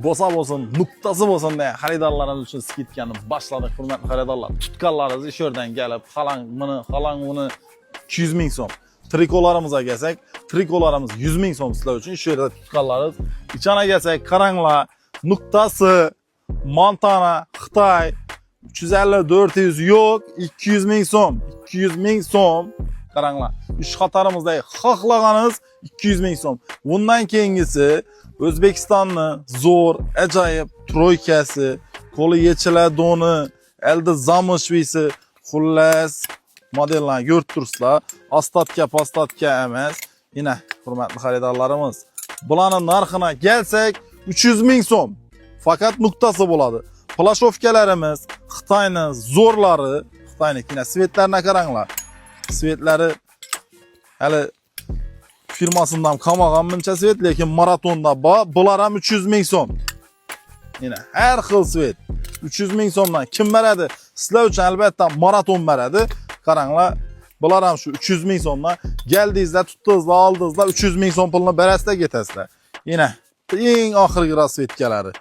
bo'lsa bo'lsin, nuqtasi bo'lsin degan xaridorlarimiz uchun skidkani boshladik, hurmatli xaridorlar. Tutganlaringiz ish yerdan kelib, halang buni 200 ming so'm. Trikolarimizga kelsak, trikolarimiz 100 ming so'm sizlar uchun ish yerda tutganlaringiz. Ichana kelsak, qaranglar, nuqtasi Montana, Xitoy 350-400 yo'q, 200 ming so'm. 200 ming so'm. Qaranglar. Ish qatorimizdagi xohlaganingiz 200 ming so'm. Bundan keyingisi O'zbekistonni zo'r, ajoyib troykasi, qo'li yechiladi doni, elde zamishvisi, xullas modellarni ko'rib turibsizlar. Ostatka emas. Yana hurmatli xaridorlarimiz, bularning narxina kelsak 300 ming so'm. Faqat nuqtasi bo'ladi. Plashovkalarimiz Xitoyning zo'rlari, Xitoynikina svetlarni qaranglar. Svetlari hali firmasidan qamagan buncha svet, lekin maratonda bor. Bular ham 300 ming so'm. Yana har xil svet 300 ming so'mdan kim beradi? Sizlar uchun albatta maraton beradi. Qaranglar, bular ham shu 300 ming so'mdan. Keldingizlar, tutdingizlar, oldingizlar 300 ming so'm pulni berasizlar, ketasizlar. Yana eng oxirgi rasvetkalari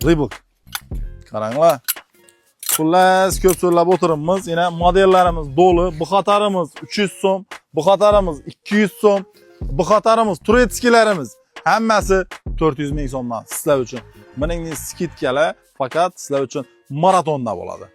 Reebok. Qaranglar. Xullas ko'p so'zlab o'tiribmiz. Yana modellarimiz doli. Bu qatorimiz 300 so'm, bu qatorimiz 200 so'm, bu qatorimiz turetskilarimiz hammasi 400 ming so'mdan sizlar uchun. Buning skidkalar faqat sizlar uchun maratonda bo'ladi.